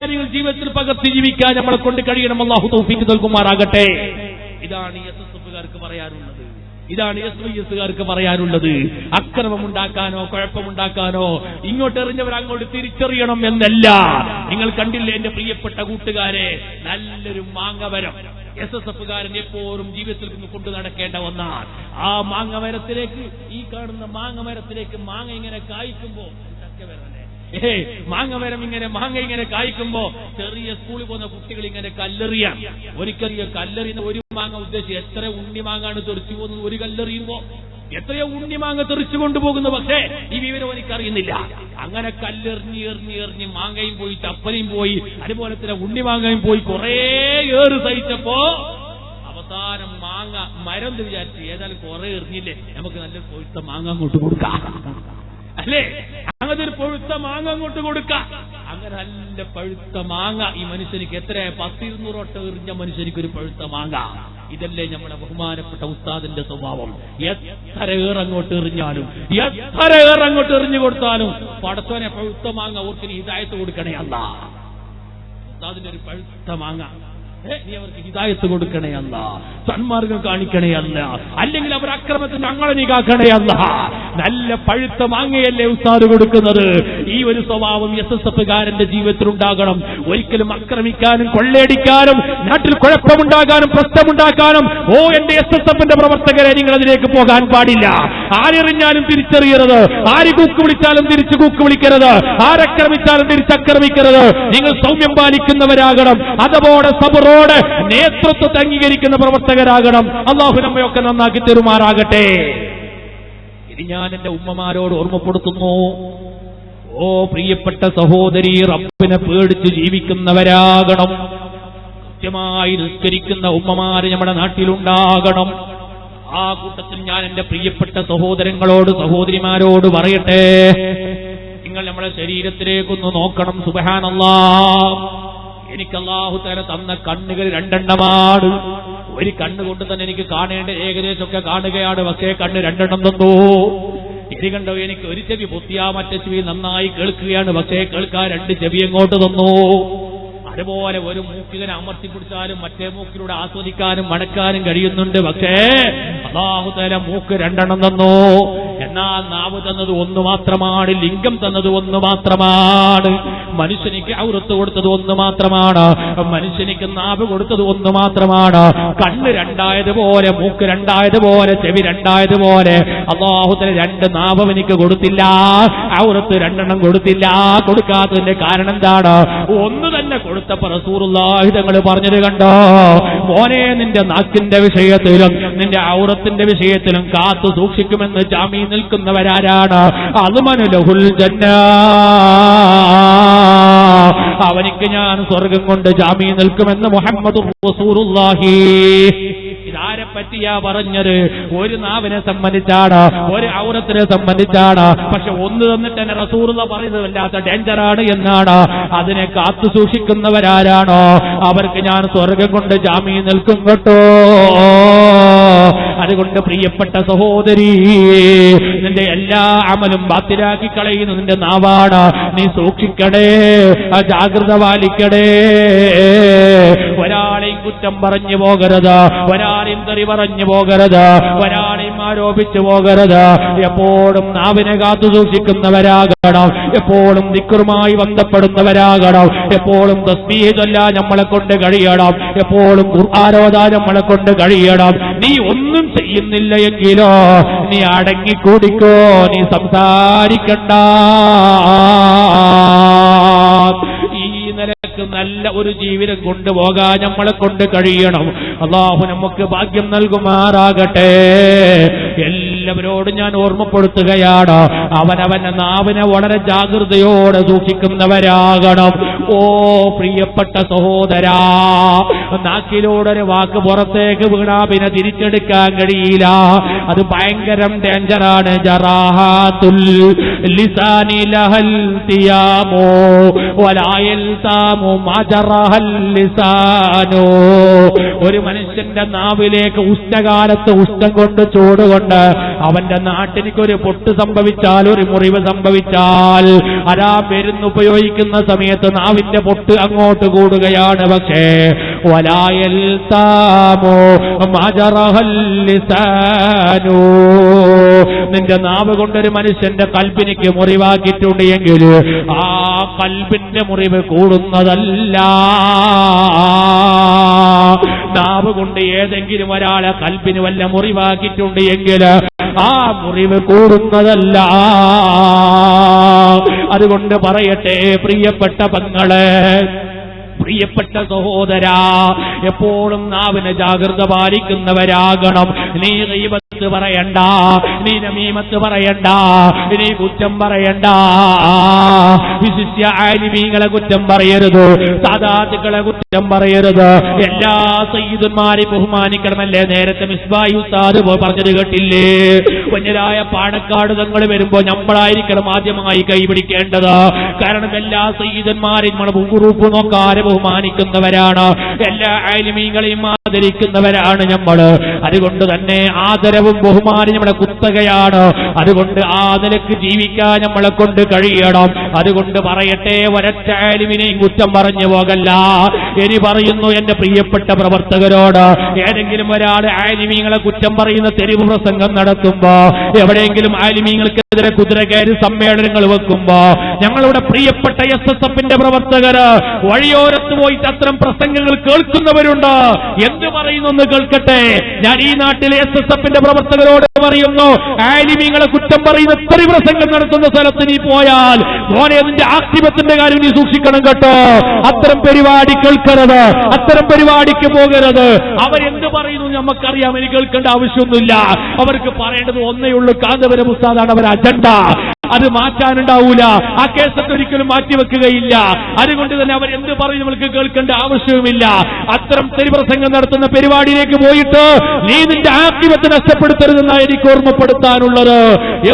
ജീവിതത്തിൽ പകർത്തി ജീവിക്കാൻ നമ്മളെ കൊണ്ട് കഴിയണം. അല്ലാഹു തൗഫീഖ് നൽകുമാറാകട്ടെ. ഇതാണ് എസ്എസ്എഫുകാർക്ക് പറയാനുള്ളത്, ഇതാണ് എസ്വൈഎസുകാർക്ക് പറയാനുള്ളത്. അക്രമമുണ്ടാക്കാനോ കുഴപ്പമുണ്ടാക്കാനോ ഇങ്ങോട്ട് എറിഞ്ഞവർ അങ്ങോട്ട് തിരിച്ചറിയണം എന്നല്ല. നിങ്ങൾ കണ്ടില്ലേ എന്റെ പ്രിയപ്പെട്ട കൂട്ടുകാരെ, നല്ലൊരു മാങ്ങമരം എസ്എസ്എഫുകാരൻ എപ്പോഴും ജീവിതത്തിൽ നിന്ന് കൊണ്ടു നടക്കേണ്ട ഒന്നാണ്. ആ മാങ്ങമരത്തിലേക്ക്, ഈ കാണുന്ന മാങ്ങമരത്തിലേക്ക് മാങ്ങ ഇങ്ങനെ കായ്ക്കുമ്പോ, മാങ്ങമരം മാങ്ങ ഇങ്ങനെ കായ്ക്കുമ്പോ ചെറിയ സ്കൂളിൽ പോകുന്ന കുട്ടികൾ ഇങ്ങനെ കല്ലെറിയാം. ഒരിക്കറിയ കല്ലെറിയുന്ന ഒരു മാങ്ങ ഉദ്ദേശിച്ച് എത്ര ഉണ്ണിമാങ്ങാണ് തെറിച്ചു പോകുന്നത്. ഒരു കല്ലെറിയുമ്പോ എത്രയോ ഉണ്ണിമാങ്ങ തെറിച്ചു കൊണ്ടുപോകുന്നു. പക്ഷേ ഈ വിവരം എനിക്കറിയുന്നില്ല. അങ്ങനെ കല്ലെറിഞ്ഞ് മാങ്ങയും പോയി, ചപ്പലയും പോയി, അതുപോലെ തന്നെ ഉണ്ണിമാങ്ങയും പോയി, കുറേ ഏറ് സഹിച്ചപ്പോ അവസാനം മാങ്ങ മരം എന്ന് വിചാരിച്ചു. ഏതായാലും കുറെ എറിഞ്ഞില്ലേ, നമുക്ക് നല്ല കൊഴുത്ത മാങ്ങ അങ്ങോട്ട് കൊടുക്കാം, അല്ലേ? അങ്ങനെ ഒരു പഴുത്ത മാങ്ങ അങ്ങോട്ട് കൊടുക്കാം. അങ്ങനെ നല്ല പഴുത്ത മാങ്ങ ഈ മനുഷ്യനിക്ക് എത്ര 10-200 വട്ടം എറിഞ്ഞ മനുഷ്യനിക്ക് ഒരു പഴുത്ത മാങ്ങ. ഇതല്ലേ നമ്മുടെ ബഹുമാനപ്പെട്ട ഉസ്താദിന്റെ സ്വഭാവം. എത്ര ഏറങ്ങോട്ട് എറിഞ്ഞാലും, എത്ര ഏറങ്ങോട്ട് എറിഞ്ഞു കൊടുത്താലും പടത്തോനെ പഴുത്ത മാങ്ങ ഓർക്കിന് ഹിദായത്ത് കൊടുക്കണേ അല്ല. ഉസ്താദിന്റെ ഒരു പഴുത്ത മാങ്ങ നീ അവർക്ക് ഹിദായത്ത് കൊടുക്കണേ അല്ല, സന്മാർഗം കാണിക്കണേ അല്ല, അല്ലെങ്കിൽ അവർ അക്രമത്തിന് ഞങ്ങളെ നീ കാക്കണേ അല്ല. നല്ല പഴുത്ത മാങ്ങയല്ലേ ഉസ്താദ് കൊടുക്കുന്നത്. ഈ ഒരു സ്വഭാവം എസ്എസ്എഫുകാരന്റെ ജീവിതത്തിൽ ഉണ്ടാകണം. ഒരിക്കലും അക്രമിക്കാനും കൊള്ളയടിക്കാനും നാട്ടിൽ കുഴപ്പമുണ്ടാകാനും പ്രശ്നമുണ്ടാക്കാനും എന്റെ എസ്എസ്എഫിന്റെ പ്രവർത്തകരെ നിങ്ങൾ അതിലേക്ക് പോകാൻ പാടില്ല. ആരെറിഞ്ഞാലും തിരിച്ചറിയരുത്, ആര് കൂക്ക് വിളിച്ചാലും തിരിച്ചു കൂക്ക് വിളിക്കരുത്, ആരക്രമിച്ചാലും തിരിച്ചക്രമിക്കരുത്. നിങ്ങൾ സൗമ്യം പാലിക്കുന്നവരാകണം. അതുപോലെ സബറോട് നേതൃത്വത്തെ അംഗീകരിക്കുന്ന പ്രവർത്തകരാകണം. അല്ലാഹു നമ്മയൊക്കെ നന്നാക്കി തരുമാറാകട്ടെ. ഇനി ഞാൻ എന്റെ ഉമ്മമാരോട് ഓർമ്മപ്പെടുത്തുന്നു, ഓ പ്രിയപ്പെട്ട സഹോദരി, റബ്ബിനെ പേടിച്ച് ജീവിക്കുന്നവരാകണം. കൃത്യമായി നിസ്കരിക്കുന്ന ഉമ്മമാര് നമ്മുടെ നാട്ടിലുണ്ടാകണം. ആ കൂട്ടത്തിൽ ഞാൻ എന്റെ പ്രിയപ്പെട്ട സഹോദരങ്ങളോട് സഹോദരിമാരോട് പറയട്ടെ, നിങ്ങൾ നമ്മുടെ ശരീരത്തിലേക്കൊന്ന് നോക്കണം. സുബ്ഹാനല്ലാഹ്, എനിക്ക് അല്ലാഹു തആല തന്ന കണ്ണുകൾ 2 എണ്ണമാണ്. ഒരു കണ്ണുകൊണ്ട് തന്നെ എനിക്ക് കാണേണ്ട ഏകദേശമൊക്കെ കാണുകയാണ്. പക്ഷേ കണ്ണ് 2 എണ്ണം തന്നു. ഇത് കണ്ടോ, എനിക്ക് ഒരു ചെവി പൊത്തിയാ മറ്റേ ചെവി നന്നായി കേൾക്കുകയാണ്. പക്ഷേ കേൾക്കാൻ 2 ചെവി എങ്ങോട്ട് തന്നു. അതുപോലെ ഒരു മൂക്കിനെ അമർത്തി പിടിച്ചാലും മറ്റേ മൂക്കിലൂടെ ആസ്വദിക്കാനും മണക്കാനും കഴിയുന്നുണ്ട്. പക്ഷേ അല്ലാഹു തആല മൂക്ക് 2 എണ്ണം തന്നു. എന്നാൽ നാവ് തന്നത് 1 മാത്രമാണ്, ലിംഗം തന്നത് 1 മാത്രമാണ്, മനുഷ്യനിക്ക് ഔറത്ത് കൊടുത്തത് 1 മാത്രമാണ്, മനുഷ്യനിക്ക് നാവ് കൊടുത്തത് 1 മാത്രമാണ്. കണ്ണ് 2 ആയതുപോലെ, മൂക്ക് 2 ആയതുപോലെ, ചെവി 2 ആയതുപോലെ അല്ലാഹു തആല 2 നാവ് എനിക്ക് കൊടുത്തില്ല, ഔറത്ത് 2 എണ്ണം കൊടുത്തില്ല. കൊടുക്കാത്തതിന്റെ കാരണം എന്താണ്? 1 തന്നെ കൊടുത്തപ്പോ റസൂലുള്ളാഹി തങ്ങൾ പറഞ്ഞത് കണ്ടോ, മോനെ നിന്റെ നാക്കിന്റെ വിഷയത്തിലും നിന്റെ ഔറത്തിന്റെ വിഷയത്തിലും കാത്തു സൂക്ഷിക്കുമെന്ന് ജാമീൻ നിൽക്കുന്നവരാരാണ്? അദ്മനു ലഹുൽ ജന്ന, അവനിക്ക് ഞാൻ സ്വർഗം കൊണ്ട് ജാമീൻ നിൽക്കുമെന്ന് മുഹമ്മദുർ റസൂലുള്ളാഹി. ഇതാരെ പറ്റിയാ പറഞ്ഞത്? ഒരു നാവിനെ സംബന്ധിച്ചാണ്, ഒരു ഔറത്തിനെ സംബന്ധിച്ചാണ്. പക്ഷെ 1 തന്നിട്ട് തന്നെ റസൂലുള്ളാഹി പറയുന്നത് വല്ലാത്ത ഡേഞ്ചറാണ് എന്നാണ്. അതിനെ കാത്തു സൂക്ഷിക്കുന്നവരാരാണോ അവർക്ക് ഞാൻ സ്വർഗം കൊണ്ട് ജാമീൻ നിൽക്കും കേട്ടോ. അതുകൊണ്ട് പ്രിയപ്പെട്ട സഹോദരി, നിന്റെ എല്ലാ അമലും ബാത്തിലാക്കി കളയുന്ന നിന്റെ നാവാണ്. നീ സൂക്ഷിക്കണേ, ജാഗ്രത പാലിക്കണേ. ഒരാളെയും കുറ്റം പറഞ്ഞു പോകരുത്, ഒരാളെയും തെറി പറഞ്ഞു പോകരുത്, ഒരാളെയും ആരോപിച്ചു പോകരുത്. എപ്പോഴും നാവിനെ കാത്തു സൂക്ഷിക്കുന്നവരാകണം, എപ്പോഴും ദിക്റുമായി ബന്ധപ്പെടുന്നവരാകണം, എപ്പോഴും തസ്ബീഹ് ചൊല്ലാൻ നമ്മളെ കൊണ്ട് കഴിയണം, എപ്പോഴും ഖുർആൻ ഓതാൻ നമ്മളെ കൊണ്ട് കഴിയണം. നീ ഒന്നും ചെയ്യുന്നില്ല എങ്കിലോ നീ അടങ്ങിക്കൂടിക്കോ, നീ സംസാരിക്കണ്ട. ഈ നിലക്ക് നല്ല ഒരു ജീവിതം കൊണ്ടുപോകാൻ നമ്മളെ കൊണ്ട് കഴിയണം. അല്ലാഹു നമുക്ക് ഭാഗ്യം നൽകുമാറാകട്ടെ. എല്ലാവരോടും ഞാൻ ഓർമ്മപ്പെടുത്തുകയാണ്, അവനവന്റെ നാവിനെ വളരെ ജാഗ്രതയോടെ സൂക്ഷിക്കുന്നവരാകണം. ഓ പ്രിയപ്പെട്ട സഹോദരാ, നാക്കിലൂടെ വാക്ക് പുറത്തേക്ക് വീണാ പിന്നെ തിരിച്ചെടുക്കാൻ കഴിയില്ല. അത് ഭയങ്കരം ഡേഞ്ചറാണ്. ജറാഹാത്തുൽ ലിസാനി ലഹൽ തിയാമോ വലാ യൽതാമു മജറഹൽ ലിസാനോ. ഒരു മനുഷ്യന്റെ നാവിലേക്ക് ഉഷ്ണകാലത്ത് ഉഷ്ണം കൊണ്ട് ചൂടുകൊണ്ട് അവന്റെ നാട്ടിലേക്ക് ഒരു പൊട്ട് സംഭവിച്ചാൽ, ഒരു മുറിവ് സംഭവിച്ചാൽ, അതാ മരുന്ന് ഉപയോഗിക്കുന്ന സമയത്ത് നാവിന്റെ പൊട്ട് അങ്ങോട്ട് കൂടുകയാണ്. പക്ഷേ വലാ യൽതാമു മജറഹൽ ലിസാനു, നിന്റെ നാവ് കൊണ്ടൊരു മനുഷ്യന്റെ കൽബിനിക്ക് മുറിവാക്കിയിട്ടുണ്ട് എങ്കിൽ ആ കൽബിന്റെ മുറിവ് കൂടുന്നതല്ല. നാവ് കൊണ്ട് ഏതെങ്കിലും ഒരാളെ കൽബിന് വല്ല മുറിവാക്കിയിട്ടുണ്ട് എങ്കിൽ ആ മുറിവ് കൂടുന്നതല്ല. അതുകൊണ്ട് പറയട്ടെ പ്രിയപ്പെട്ട പെങ്ങളെ, പ്രിയപ്പെട്ട സഹോദരാ, എപ്പോഴും നാവിനെ ജാഗ്രത പാലിക്കുന്നവരാകണം. നീ ഗീബത്ത് പറയണ്ട, നീ നമീമത്ത് പറയണ്ട, നീ കുറ്റം പറയണ്ട. വിശിഷ്യ ആലിമീങ്ങളെ കുറ്റം പറയരുത്, സാദാത്തുക്കളെ കുറ്റം പറയരുത്. എല്ലാ സയ്യിദുമാരെയും ബഹുമാനിക്കണമല്ലേ? നേരത്തെ മിസ്ബാഹി ഉസ്താദ് പറഞ്ഞത് കേട്ടില്ലേ? വന്യരായ പാണക്കാട് തങ്ങൾ വരുമ്പോ നമ്മളായിരിക്കണം ആദ്യമായി കൈപിടിക്കേണ്ടത്. കാരണം എല്ലാ സയ്യിദന്മാരെയും നമ്മൾ ഗ്രൂപ്പ് നോക്കാതെ ബഹുമാനിക്കുന്നവരാണ്, എല്ലാ ആലിമീങ്ങളെയും ആദരിക്കുന്നവരാണ് നമ്മൾ. അതുകൊണ്ട് തന്നെ ആദരവും ബഹുമാനം നമ്മളെ കുത്തകയാണ്. അതുകൊണ്ട് ആ നിലക്ക് ജീവിക്കാൻ നമ്മളെ കൊണ്ട് കഴിയണം. അതുകൊണ്ട് പറയട്ടെ, ഒരൊറ്റ ആലിമിനെയും കുറ്റം പറഞ്ഞു പോകല്ല. ഇനി പറയുന്നു എന്റെ പ്രിയപ്പെട്ട പ്രവർത്തകരോട്, ഏതെങ്കിലും ഒരാൾ ആലിമീങ്ങളെ കുറ്റം പറയുന്ന തെരുവ് പ്രസംഗം നടത്തുമ്പോ, എവിടെയെങ്കിലും ആലിമീങ്ങൾക്കെതിരെ കുതിരകയറി സമ്മേളനങ്ങൾ വെക്കുമ്പോ, ഞങ്ങളുടെ പ്രിയപ്പെട്ട SSF പ്രവർത്തകര് വഴിയോരത്ത് പോയിട്ട് അത്തരം പ്രസംഗങ്ങൾ കേൾക്കുന്നവരുണ്ട്. എന്ത് പറയുന്നു കേൾക്കട്ടെ. ഞാൻ ഈ നാട്ടിലെ SSF പ്രവർത്തകരോട് പറയുന്നു, ആലിമീങ്ങളെ കുറ്റം പറയുന്ന തെരുവ് പ്രസംഗം നടത്തുന്ന സ്ഥലത്ത് നീ പോയാൽ മോനെ നിന്റെ ആക്തിപത്തിന്റെ കാര്യം നീ സൂക്ഷിക്കണം കേട്ടോ. അത്തരം പരിപാടി കേൾക്കരുത്, അത്തരം പരിപാടിക്ക് പോകരുത്. അവരെന്ത് പറയുന്നു നമുക്കറിയാം, എനിക്ക് കേൾക്കേണ്ട ആവശ്യമൊന്നുമില്ല. അവർക്ക് പറയേണ്ടത് ഒന്നേ ഉള്ളൂ, കാന്തപുരം ഉസ്താദാണ് അവർ അജണ്ട. അത് മാറ്റാനുണ്ടാവൂല. ആ കേസറ്റ് ഒരിക്കലും മാറ്റിവെക്കുകയില്ല. അതുകൊണ്ട് തന്നെ അവരെന്ത് പറയും നമ്മൾക്ക് കേൾക്കേണ്ട ആവശ്യവുമില്ല. അത്തരം തെരുപ്രസംഗം നടത്തുന്ന പരിപാടിയിലേക്ക് പോയിട്ട് നീ നിന്റെ ആക്തിപത്തെ നഷ്ടപ്പെടുത്തരുതെന്നാണ് എനിക്ക് ഓർമ്മപ്പെടുത്താനുള്ളത്.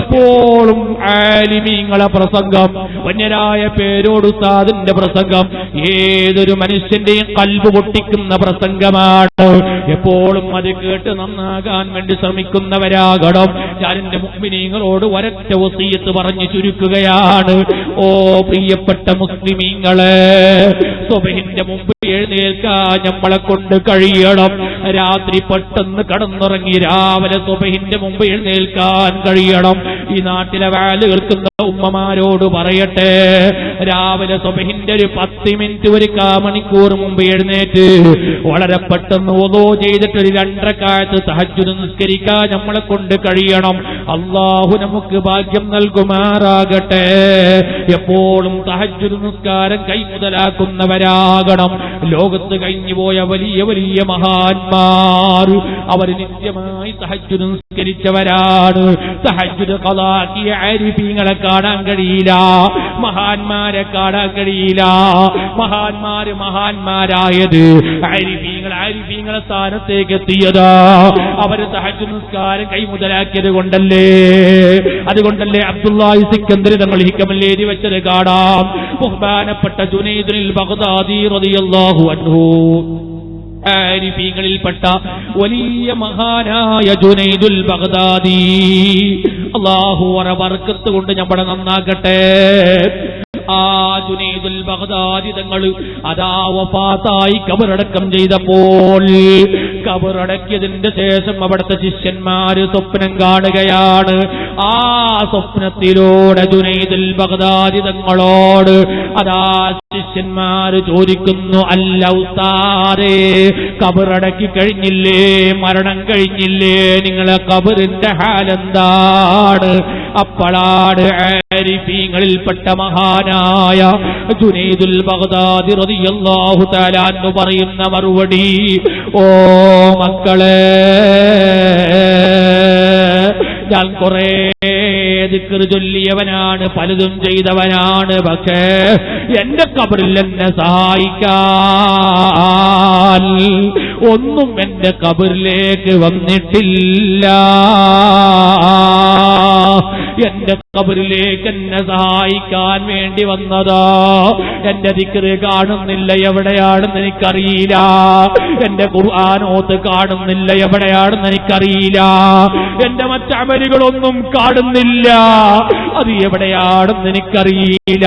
എപ്പോഴും ആലിമീങ്ങളെ പ്രസംഗം, വന്യരായ പേരോട് ഉസ്താദിന്റെ പ്രസംഗം ഏതൊരു മനുഷ്യന്റെയും കൽബ് പൊട്ടിക്കുന്ന പ്രസംഗമാണ്. എപ്പോഴും അത് കേട്ട് നന്നാകാൻ വേണ്ടി ശ്രമിക്കുന്നവരാകണം. ഞാൻ എന്റെ മുഅ്മിനീങ്ങളോട് ഒരൊറ്റ വസിയത്ത് പറഞ്ഞു ചുരുക്കുകയാണ്. ഓ പ്രിയപ്പെട്ട മുസ്ലിമീങ്ങളെ, സുബ്ഹിന്റെ മുമ്പ് എഴുന്നേൽക്കാൻ നമ്മളെ കൊണ്ട് കഴിയണം. രാത്രി പെട്ടെന്ന് കടന്നുറങ്ങി രാവിലെ സുബ്ഹിന്റെ മുമ്പ് എഴുന്നേൽക്കാൻ കഴിയണം. ഈ നാട്ടിലെ വാല് കേൾക്കുന്ന ഉമ്മമാരോട് പറയട്ടെ, രാവിലെ സുബ്ഹിന്റെ ഒരു 10 മിനിറ്റ്, ഒരു കാമണിക്കൂർ മുമ്പ് എഴുന്നേറ്റ് വളരെ പെട്ടെന്ന് വുളൂ ചെയ്തിട്ട് ഒരു 2 റക്അത്ത് തഹജ്ജുദ് നിസ്കരിക്കാൻ നമ്മളെ കൊണ്ട് കഴിയണം. അല്ലാഹു നമുക്ക് ഭാഗ്യം നൽകുമാറാകട്ടെ. എപ്പോഴും തഹജ്ജുദ് നിസ്കാരം കൈമുതലാക്കുന്നവരാകണം. ലോകത്ത് കഴിഞ്ഞുപോയ വലിയ വലിയ മഹാന്മാർ അവർ നിത്യമായി തഹജ്ജുദ് നിസ്കരിച്ചവരാണ്. തഹജ്ജുദ് ഖളാക്കിയ ആരിഫീങ്ങളെ കാണാൻ കഴിയില്ല, മഹാന്മാരെ കാണാൻ കഴിയില്ല. മഹാന്മാരായത് ആരിഫീങ്ങളെ സ്ഥാനത്തേക്ക് എത്തിയത് അവര് തഹജ്ജുദ് നിസ്കാരം കൈമുതലാക്കിയത് കൊണ്ടല്ലേ. അതുകൊണ്ടല്ലേ അബ്ദുല്ലാഹി സിക്കന്ദരി തങ്ങൾ ഹിക്കമിൽ എഴുതി വെച്ചത് കാണാം. ബഹുമാനപ്പെട്ട ജുനൈദുൽ ബഗ്ദാദി റളിയല്ലാഹു അൻഹു, ആരിഫീങ്ങളിൽപ്പെട്ട വലിയ മഹാനായ ജുനൈദുൽ ബഗ്ദാദി, അല്ലാഹു അവരുടെ ബർക്കത്ത് കൊണ്ട് നമ്മളെ നന്നാക്കട്ടെ. ആ ജുനൈദുൽ ബഗ്ദാദി തങ്ങൾ അതാ വഫാത്തായി ഖബറടക്കം ചെയ്തപ്പോൾ, ഖബറടക്കിയതിന്റെ ശേഷം അവിടുത്തെ ശിഷ്യന്മാര് സ്വപ്നം കാണുകയാണ്. ആ സ്വപ്നത്തിലൂടെ ജുനൈദുൽ ബഗ്ദാദി തങ്ങളോട് അതാ ശിഷ്യന്മാര് ചോദിക്കുന്നു, അല്ല ഉസ്താദേ, ഖബറടക്കി കഴിഞ്ഞില്ലേ, മരണം കഴിഞ്ഞില്ലേ, നിങ്ങളെ ഖബറിന്റെ ഹാലെന്താണ്? അപ്പോഴാണ് ആരിഫീങ്ങളിൽപ്പെട്ട മഹാനായ ജുനൈദുൽ ബഗ്ദാദി റളിയല്ലാഹു തആല അൻഹു പറയുന്ന മറുപടി, ഓ മക്കളെ, ഞാൻ കുറേ ദിക്ർ ചൊല്ലിയവനാണ്, പലതും ചെയ്തവനാണ്. പക്ഷേ എന്റെ ഖബറിൽ എന്നെ സഹായിക്കാൻ ഒന്നും എന്റെ ഖബറിലേക്ക് വന്നിട്ടില്ല. എന്റെ ഖബറിലേക്ക് എന്നെ സഹായിക്കാൻ വേണ്ടി വന്നതാ. എന്റെ ദിക്ർ കാണുന്നില്ല, എവിടെയാണെന്ന് എനിക്കറിയില്ല. എന്റെ ഖുർആനോത്ത് കാണുന്നില്ല, എവിടെയാണെന്ന് എനിക്കറിയില്ല. എന്റെ മറ്റമലുകളൊന്നും കാണുന്നില്ല, അത് എവിടെയാണെന്ന് എനിക്കറിയില്ല.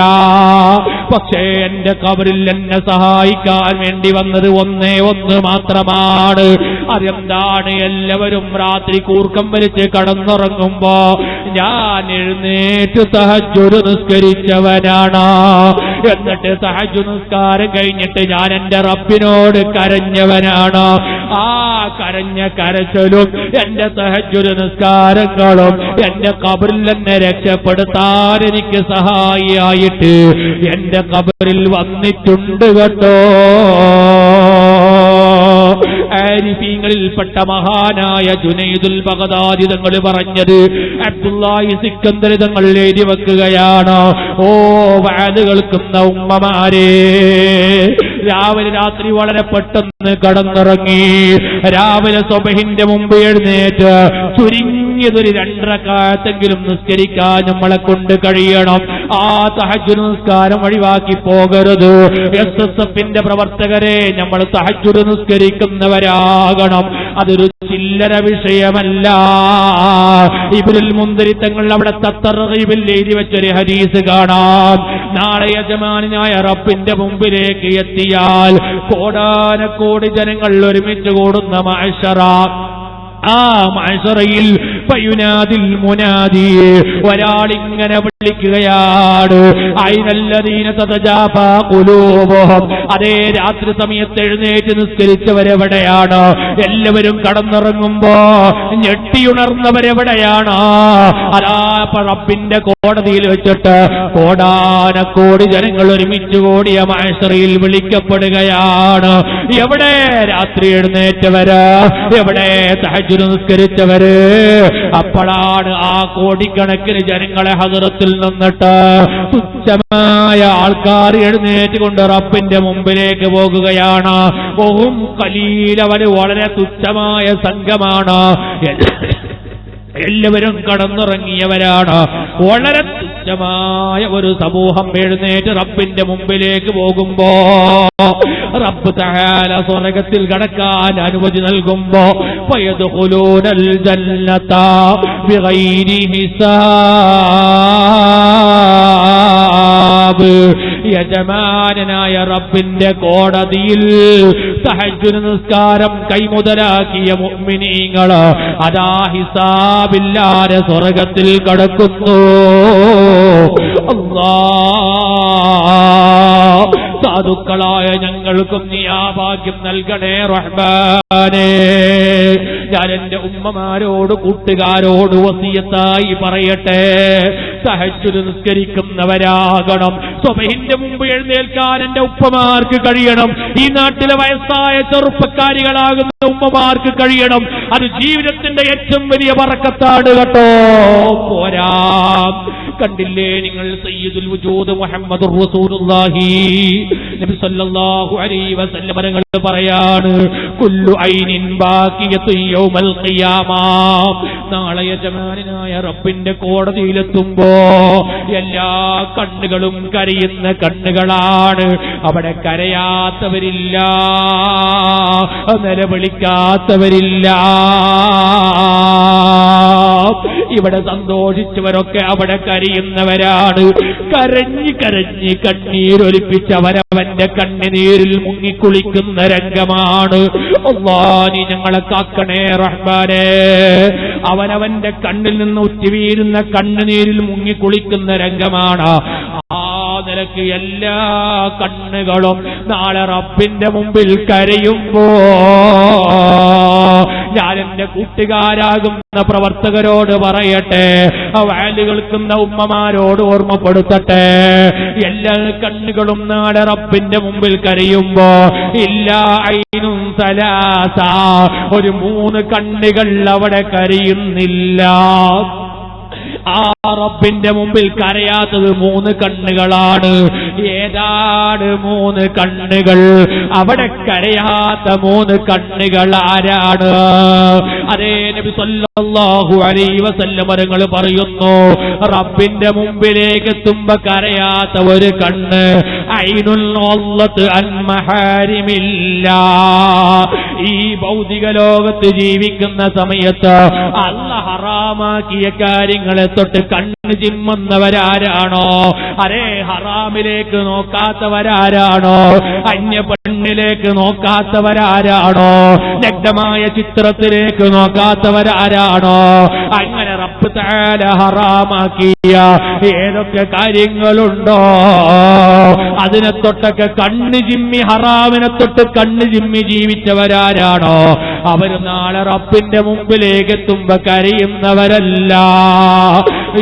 പക്ഷേ എന്റെ ഖബറിൽ എന്നെ സഹായിക്കാൻ വേണ്ടി വന്നത് ഒന്നേ ഒന്ന് മാത്രമാണ്. അതെന്താണ്? എല്ലാവരും രാത്രി കൂർക്കം വലിച്ച് കടന്നുറങ്ങുമ്പോ ഞാൻ എഴുന്നേറ്റ് തഹജ്ജുദ് നിസ്കരിച്ചവനാണ്. എന്നിട്ട് തഹജ്ജുദ് നിസ്കാരം കഴിഞ്ഞിട്ട് ഞാൻ എന്റെ റബ്ബിനോട് കരഞ്ഞവനാണ്. ആ കരഞ്ഞ കരച്ചിലും എന്റെ തഹജ്ജുദ് നിസ്കാരങ്ങളും എന്റെ ഖബറിൽ എന്നെ രക്ഷപ്പെടുത്താൻ എനിക്ക് സഹായിയായിട്ട് എന്റെ ഖബറിൽ വന്നിട്ടുണ്ട് കേട്ടോ. ആരിഫീങ്ങളിൽപ്പെട്ട മഹാനായ ജുനൈദുൽ ബഗ്ദാദി തങ്ങൾ പറഞ്ഞത് അബ്ദുല്ലാഹി സിക്കന്ദർ തങ്ങൾ എഴുതി വെക്കുകയാണ്. ഓ വഅദ് കേൾക്കുന്ന ഉമ്മമാരെ, രാവിലെ രാത്രി വളരെ പെട്ടെന്ന് കടന്നിറങ്ങി രാവിലെ സുബ്ഹിന്റെ മുമ്പ് എഴുന്നേറ്റ് ചുരുങ്ങിയതൊരു 2 റക്അത്തെങ്കിലും നിസ്കരിക്കാൻ നമ്മളെ കൊണ്ട് കഴിയണം. ആ തഹജ്ജുദ് നിസ്കാരം ഒഴിവാക്കി പോകരുത്. SSFന്റെ പ്രവർത്തകരെ, നമ്മൾ തഹജ്ജുദ് നിസ്കരിക്കുന്നവരാകണം. അതൊരു ചില്ലറ വിഷയമല്ല. ഇബ്നുൽ മുൻദിരി തങ്ങൾ അവിടെ തർഗീബിൽ എഴുതി വെച്ചൊരു ഹദീസ് കാണാം. നാളെ യജമാനായ റബ്ബിന്റെ മുമ്പിലേക്ക് എത്തിയാൽ കോടാനക്കോടി ജനങ്ങൾ ഒരുമിച്ച് കൂടുന്ന മഅ്ശറ, ആ മഅ്ശറയിൽ ഫയുനാദിൽ മുനാദി, ഒരാളിങ്ങനെ വിളിക്കുകയാണ്, ഐനല്ലദീന തതജാഫാ ഖുലൂബുഹും. അതേ രാത്രി സമയത്ത് എഴുന്നേറ്റ് നിസ്കരിച്ചവരെവിടെയാണ്? എല്ലാവരും കടന്നിറങ്ങുമ്പോ ഞെട്ടിയുണർന്നവരെവിടെയാണ്? അതാ റബ്ബിന്റെ കോടതിയിൽ വെച്ചിട്ട് കോടാനക്കോടി ജനങ്ങൾ ഒരുമിച്ച് കൂടിയ മഅ്ശറയിൽ വിളിക്കപ്പെടുകയാണ്. എവിടെ രാത്രി എഴുന്നേറ്റവര്? എവിടെ തഹജ്ജുദ് നിസ്കരിച്ചവര്? അപ്പോഴാണ് ആ കോടിക്കണക്കിന് ജനങ്ങളെ ഹദറത്തിൽ നിന്നിട്ട് തുച്ഛമായ ആൾക്കാർ എഴുന്നേറ്റ് കൊണ്ട് റബ്ബിന്റെ മുമ്പിലേക്ക് പോകുകയാണ്. ഓഹും ഖലീൽ, അവര് വളരെ തുച്ഛമായ സംഘമാണ്. എല്ലാവരും കടന്നിറങ്ങിയവരാണ്. വളരെ തുച്ഛമായ ഒരു സമൂഹം എഴുന്നേറ്റ് റബ്ബിന്റെ മുമ്പിലേക്ക് പോകുമ്പോ റബ്ബ് തആല സ്വർഗ്ഗത്തിൽ കടക്കാൻ അനുമതി നൽകുമ്പോ ഫയദ്ഖുലൂനൽ ജന്നത ബിഗൈരി ഹിസാബ്. യജമാനായ റബ്ബിന്റെ കോടതിയിൽ തഹജ്ജുദ് നിസ്കാരം കൈമുതലാക്കിയ മുഅ്മിനീങ്ങൾ അതാ ഹിസാബില്ലാതെ സ്വർഗ്ഗത്തിൽ കടക്കുന്നു. അല്ലാഹ്, സാധുക്കളായ ഞങ്ങൾക്കും നീ ആ ഭാഗ്യം നൽകണേ റഹ്മാനേ. ഞാൻ എന്റെ ഉമ്മമാരോട് കൂട്ടുകാരോട് വസിയത്തായി പറയട്ടെ, തഹജ്ജുദ് നിസ്കരിക്കുന്നവരാകണം. സുബ്ഹിന്റെ മുമ്പ് എഴുന്നേൽക്കാൻ എന്റെ ഉപ്പമാർക്ക് കഴിയണം. ഈ നാട്ടിലെ വയസ്സായ ചെറുപ്പക്കാരികളാകുന്ന ഉമ്മമാർക്ക് കഴിയണം. അത് ജീവിതത്തിന്റെ ഏറ്റവും വലിയ ബറക്കത്താണ് കേട്ടോ. പോരാ, കണ്ടില്ലേ നിങ്ങൾ, സയ്യിദുൽ വജൂദ് മുഹമ്മദുർ റസൂലുള്ളാഹി നബി സല്ലല്ലാഹു അലൈഹി വസല്ലം തങ്ങൾ പറയാണ്, കുല്ലു ഐനിൻ ബാഖിയത്തു യൗമൽ ഖിയാമ. നാളെ യജമാനായ റബ്ബിന്റെ കോടതിയിലെത്തുമ്പോ എല്ലാ കണ്ണുകളും കരയുന്ന കണ്ണുകളാണ്. അവിടെ കരയാത്തവരില്ല, നിലവിളിക്കാത്തവരില്ല. ഇവിടെ സന്തോഷിച്ചവരൊക്കെ അവിടെ കരയുന്നവരാണ്. കരഞ്ഞ് കരഞ്ഞ് കണ്ണീരൊലിപ്പിച്ചവരവന്റെ കണ്ണുനീരിൽ മുങ്ങിക്കുളിക്കുന്ന രംഗമാണ്. അല്ലാഹ്, നീ ഞങ്ങളെ കാക്കണേ റഹ്മാനേ. അവനവന്റെ കണ്ണിൽ നിന്ന് ഉറ്റിവീരുന്ന കണ്ണുനീരിൽ മുങ്ങിക്കുളിക്കുന്ന രംഗമാണ്. ആ നിലക്ക് എല്ലാ കണ്ണുകളും നാളെ റബ്ബിന്റെ മുമ്പിൽ കരയുമ്പോ ഞാൻ എന്റെ കൂട്ടുകാരാകുന്ന പ്രവർത്തകരോട് പറയട്ടെ, വഅദ് കേൾക്കുന്ന ഉമ്മമാരോട് ഓർമ്മപ്പെടുത്തട്ടെ, എല്ലാ കണ്ണുകളും നാളെ റബ്ബിന്റെ മുമ്പിൽ കരയുമ്പോ ഇല്ലാ ഐനുൻ സലാസ, ഒരു 3 കണ്ണുകൾ അവിടെ കരയുന്നില്ല. ആ റബ്ബിന്റെ മുമ്പിൽ കരയാത്തത് 3 കണ്ണുകളാണ്. ഏതാണ് 3 കണ്ണുകൾ? അവിടെ കരയാത്ത 3 കണ്ണുകൾ ആരാണ്? അതേ നബി സല്ലല്ലാഹു അലൈഹി വസല്ലം തങ്ങൾ പറയുന്നു, റബ്ബിന്റെ മുമ്പിലേക്ക് എത്തുമ്പോ കരയാത്ത ഒരു കണ്ണ് ഐനുൽ വല്ലത്ത് അൻ മഹാരിമില്ലാ. ഈ ഭൗതിക ലോകത്ത് ജീവിക്കുന്ന സമയത്ത് അല്ലാഹ് ഹറാമാക്കിയ കാര്യങ്ങളെ തൊട്ട് കണ്ണ് ചിമ്മുന്നവരാരാണോ? അരേ ഹറാമിലേക്ക് നോക്കാത്തവരാരാണോ? അന്യ പെണ്ണിലേക്ക് നോക്കാത്തവരാരാണോ? നഗ്നമായ ചിത്രത്തിലേക്ക് നോക്കാത്തവരാരാണോ? അങ്ങനെ റബ്ബ് തആല ഹറാമാക്കിയ ഏതൊക്കെ കാര്യങ്ങളുണ്ടോ അതിനെ തൊട്ടൊക്കെ കണ്ണ് ചിമ്മി, ഹറാമിനെ തൊട്ട് കണ്ണ് ചിമ്മി ജീവിച്ചവരാരാണോ അവർ നാളെ റബ്ബിന്റെ മുമ്പിലേക്ക് എത്തുമ്പോ കരയുന്നവരല്ല.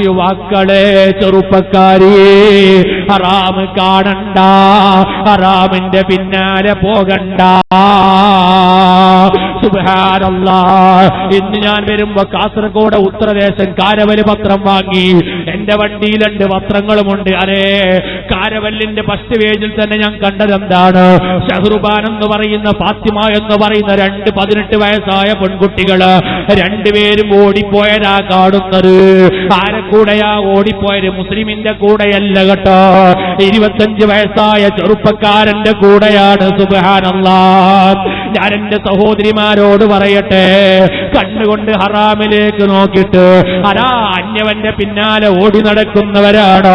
യുവാക്കളെ, ചെറുപ്പക്കാരി, ഹറാം കാണണ്ട, ഹറാമിന്റെ പിന്നാലെ പോകണ്ട. സുബ്ഹാനല്ലാഹ്, ഇന്ന് ഞാൻ വരുമ്പോ കാസർഗോഡ് ഉത്തരദേശം കാരവല് പത്രം വാങ്ങി. എന്റെ വണ്ടിയിൽ 2 പത്രങ്ങളുമുണ്ട്. അരേ കാരവല്ലിന്റെ ഫസ്റ്റ് പേജിൽ തന്നെ ഞാൻ കണ്ടതെന്താണ്? ഷഹ്റുബാൻ എന്ന് പറയുന്ന, ഫാത്തിമ എന്ന് പറയുന്ന 2 18 വയസ്സായ പെൺകുട്ടികള് 2 പേരും ഓടിപ്പോയതാ കാണുന്നത്. ആരെ കൂടെയാ ഓടിപ്പോയത്? മുസ്ലിമിന്റെ കൂടെയല്ല കേട്ടോ, 25 വയസ്സായ ചെറുപ്പക്കാരന്റെ കൂടെയാണ്. സുബ്ഹാനല്ലാഹ്, ഞാൻ എന്റെ സഹോദരിമാരോട് പറയട്ടെ, കണ്ണുകൊണ്ട് ഹറാമിലേക്ക് നോക്കിയിട്ട് അതാ അന്യവന്റെ പിന്നാലെ ഓടി നടക്കുന്നവരാണ്.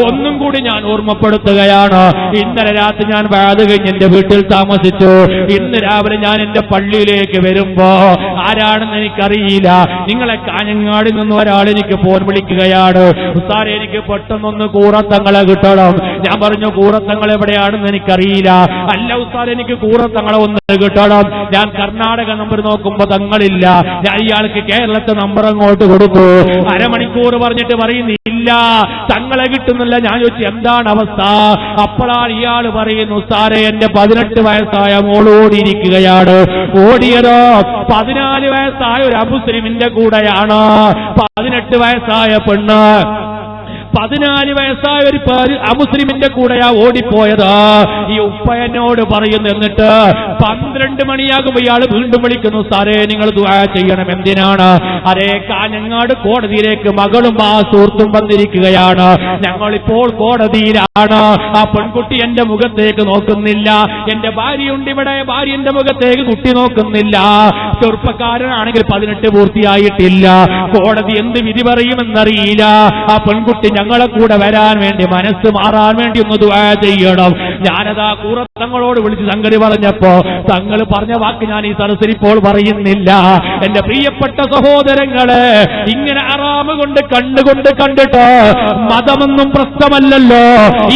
ഒന്നും കൂടി ഞാൻ ഓർമ്മപ്പെടുത്തുകയാണ്. ഇന്നലെ രാത്രി ഞാൻ വഅദ് കഴിഞ്ഞ് എന്റെ വീട്ടിൽ താമസിച്ചു. ഇന്ന് രാവിലെ ഞാൻ എന്റെ പള്ളിയിലേക്ക് വരുമ്പോ ആരാണെന്ന് എനിക്കറിയില്ല. നിങ്ങളെ കാഞ്ഞങ്ങാടിൽ നിന്ന് ഒരാൾ എനിക്ക് ഫോൺ വിളിക്കുകയാണ്, ഉസ്താദേ എനിക്ക് പെട്ടെന്നൊന്ന് കൂറത്തങ്ങളെ കിട്ടണം. ഞാൻ പറഞ്ഞു, കൂറത്തങ്ങൾ എവിടെയാണെന്ന് എനിക്കറിയില്ല. അല്ല ഉസ്താദ്, എനിക്ക് കൂറത്തങ്ങളെ ഒന്ന് കിട്ടണം. ഞാൻ കർണാടക നമ്പർ നോക്കുമ്പോ തങ്ങളില്ല. ഞാൻ ഇയാൾക്ക് കേരളത്തെ നമ്പർ അങ്ങോട്ട് കൊടുത്തു. അരമണിക്കൂർ പറഞ്ഞിട്ട് പറയുന്നില്ല, തങ്ങളെ കിട്ടുന്നില്ല. ഞാൻ ചോദിച്ചു എന്താണ് അവസ്ഥ? അപ്പോഴാണ് ഇയാൾ പറയുന്നു, ഉസ്താദേ എന്റെ 18 വയസ്സായ മോളോടിയിരിക്കുകയാണ്. ഓടിയതോ 14 വയസ്സായ ഒരു അമുസ്ലിമിന്റെ കൂടെയാണ്. 18 വയസ്സായ പെണ്ണ് 14 വയസ്സായ ഒരു അമുസ്ലിമിന്റെ കൂടെയാ ഓടിപ്പോയത്. ഈ ഉപ്പ എന്നോട് പറയുന്നു. എന്നിട്ട് 12 മണിയാകുമ്പോൾ ഇയാൾ വീണ്ടും വിളിക്കുന്നു, സാറേ നിങ്ങൾ ദുആ ചെയ്യണം. എന്തിനാണ്? അതേ കാഞ്ഞങ്ങാട് കോടതിയിലേക്ക് മകളും ആ സുഹൃത്തും വന്നിരിക്കുകയാണ്. ഞങ്ങളിപ്പോൾ കോടതിയിലാണ്. ആ പെൺകുട്ടി എന്റെ മുഖത്തേക്ക് നോക്കുന്നില്ല. എന്റെ ഭാര്യയുണ്ട് ഇവിടെ, ഭാര്യ എന്റെ മുഖത്തേക്ക് കുട്ടി നോക്കുന്നില്ല. ചെറുപ്പക്കാരനാണെങ്കിൽ 18 പൂർത്തിയായിട്ടില്ല. കോടതി എന്ത് വിധി പറയുമെന്നറിയില്ല. ആ പെൺകുട്ടി ഞങ്ങളെ കൂടെ വരാൻ വേണ്ടി, മനസ്സ് മാറാൻ വേണ്ടി ഒന്ന് ദുആ ചെയ്യണം. ഞാനതാ കൂറത്തങ്ങളോട് വിളിച്ച് സംഗതി പറഞ്ഞപ്പോ തങ്ങൾ പറഞ്ഞ വാക്ക് ഞാൻ ഈ സദസ്സിൽ ഇപ്പോൾ പറയുന്നില്ല. എന്റെ പ്രിയപ്പെട്ട സഹോദരങ്ങളെ, ഇങ്ങനെ ഹറാമ് കൊണ്ട് കണ്ടുകൊണ്ട് കണ്ടിട്ട് മതമൊന്നും പ്രശ്നമല്ലല്ലോ.